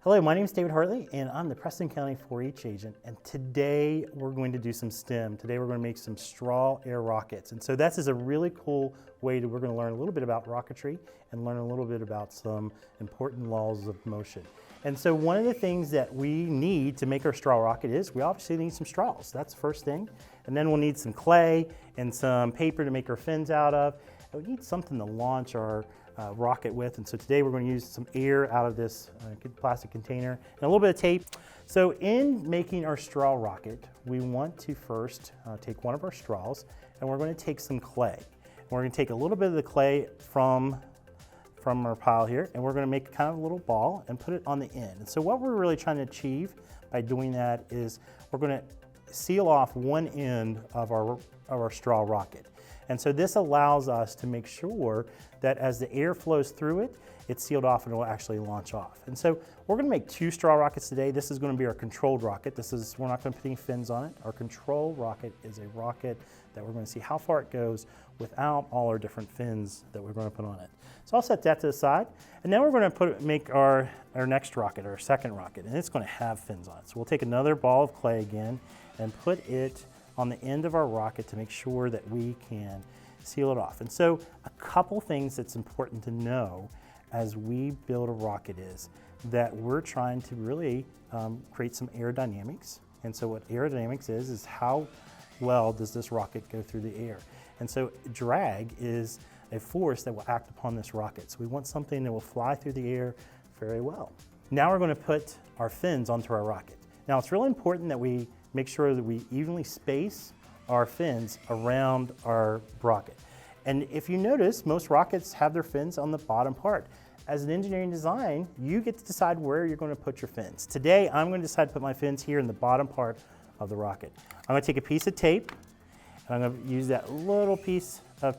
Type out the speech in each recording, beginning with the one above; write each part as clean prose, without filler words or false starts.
Hello, my name is David Hartley, and I'm the Preston County 4-H agent, and today we're going to do some STEM. Today we're going to make some straw air rockets, and so that's a really cool way we're going to learn a little bit about rocketry and learn a little bit about some important laws of motion. And so one of the things that we need to make our straw rocket is we obviously need some straws. That's the first thing. And then we'll need some clay and some paper to make our fins out of. And we need something to launch our rocket with, and so today we're going to use some air out of this plastic container and a little bit of tape. So in making our straw rocket, we want to first take one of our straws, and we're going to take some clay. And we're going to take a little bit of the clay from our pile here, and we're going to make kind of a little ball and put it on the end. And so what we're really trying to achieve by doing that is we're going to seal off one end of our straw rocket. And so this allows us to make sure that as the air flows through it, it's sealed off and it will actually launch off. And so we're going to make two straw rockets today. This is going to be our controlled rocket. We're not going to put any fins on it. Our control rocket is a rocket that we're going to see how far it goes without all our different fins that we're going to put on it. So I'll set that to the side. And now we're going to make our next rocket, our second rocket, and it's going to have fins on it. So we'll take another ball of clay again and put it on the end of our rocket to make sure that we can seal it off. And so a couple things that's important to know as we build a rocket is that we're trying to really create some aerodynamics. And so what aerodynamics is how well does this rocket go through the air. And so drag is a force that will act upon this rocket. So we want something that will fly through the air very well. Now we're going to put our fins onto our rocket. Now it's really important that we make sure that we evenly space our fins around our rocket. And if you notice, most rockets have their fins on the bottom part. As an engineering design, you get to decide where you're going to put your fins. Today, I'm going to decide to put my fins here in the bottom part of the rocket. I'm going to take a piece of tape, and I'm going to use that little piece of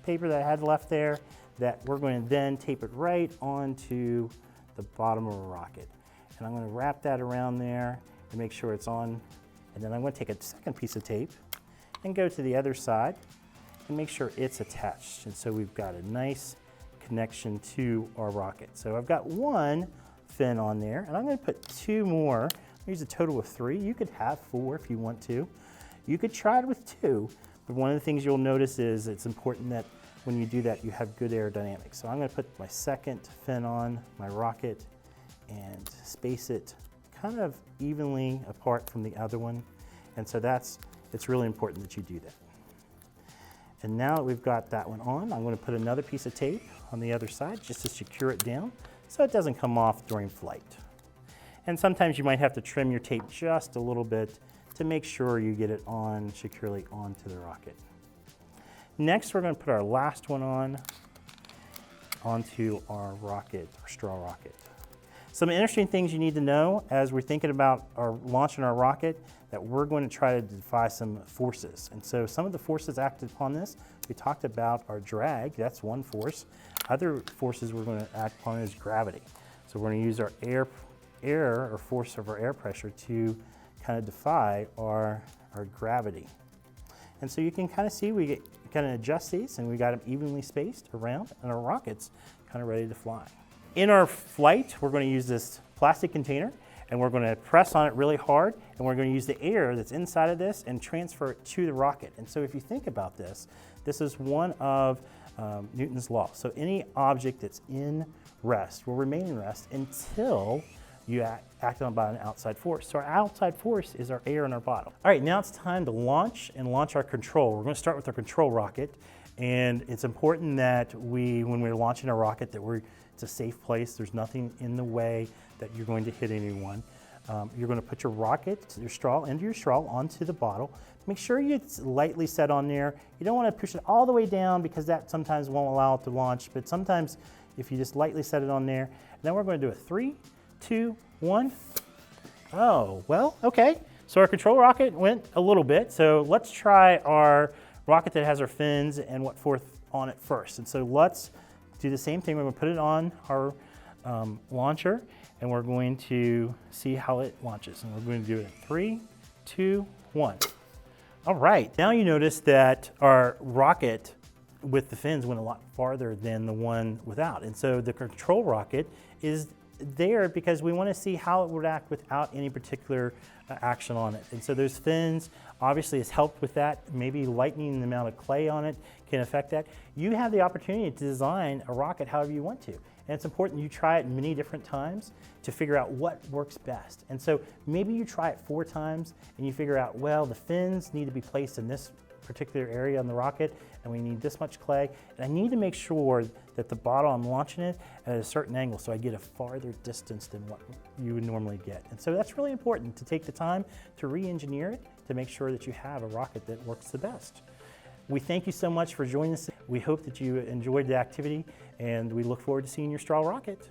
paper that I had left there, that we're going to then tape it right onto the bottom of a rocket. And I'm going to wrap that around there and make sure it's on. And then I'm going to take a second piece of tape and go to the other side and make sure it's attached. And so we've got a nice connection to our rocket. So I've got one fin on there, and I'm going to put two more. Here's a total of 3. You could have 4 if you want to. You could try it with 2, but one of the things you'll notice is it's important that when you do that, you have good aerodynamics. So I'm going to put my second fin on my rocket and space it kind of evenly apart from the other one. And so it's really important that you do that. And now that we've got that one on, I'm going to put another piece of tape on the other side just to secure it down so it doesn't come off during flight. And sometimes you might have to trim your tape just a little bit to make sure you get it on securely onto the rocket. Next, we're going to put our last one onto our rocket, our straw rocket. Some interesting things you need to know as we're thinking about launching our rocket, that we're going to try to defy some forces. And so some of the forces acted upon this, we talked about our drag, that's one force. Other forces we're going to act upon is gravity. So we're going to use our air or force of our air pressure to kind of defy our gravity. And so you can kind of see we kind of adjust these, and we got them evenly spaced around, and our rocket's kind of ready to fly. In our flight, we're going to use this plastic container, and we're going to press on it really hard, and we're going to use the air that's inside of this and transfer it to the rocket. And so if you think about this, this is one of Newton's law. So any object that's in rest will remain in rest until you act on by an outside force. So our outside force is our air in our bottle. All right, now it's time to launch our control. We're going to start with our control rocket, and it's important that when we're launching a rocket, that it's a safe place. There's nothing in the way that you're going to hit anyone. You're going to put your rocket, your straw onto the bottle. Make sure it's lightly set on there. You don't want to push it all the way down because that sometimes won't allow it to launch, but sometimes if you just lightly set it on there. And then we're going to do a 3, 2, 1. Oh, well, okay. So our control rocket went a little bit. So let's try our rocket that has our fins and what forth on it first. And so let's do the same thing. We're going to put it on our launcher, and we're going to see how it launches. And we're going to do it in 3, 2, 1. All right, now you notice that our rocket with the fins went a lot farther than the one without. And so the control rocket is there because we want to see how it would act without any particular action on it. And so those fins obviously has helped with that. Maybe lightening the amount of clay on it can affect that. You have the opportunity to design a rocket however you want to. And it's important you try it many different times to figure out what works best. And so maybe you try it 4 times and you figure out, well, the fins need to be placed in this particular area on the rocket, and we need this much clay, and I need to make sure that the bottle I'm launching it at a certain angle so I get a farther distance than what you would normally get. And so that's really important to take the time to re-engineer it to make sure that you have a rocket that works the best. We thank you so much for joining us. We hope that you enjoyed the activity, and we look forward to seeing your straw rocket.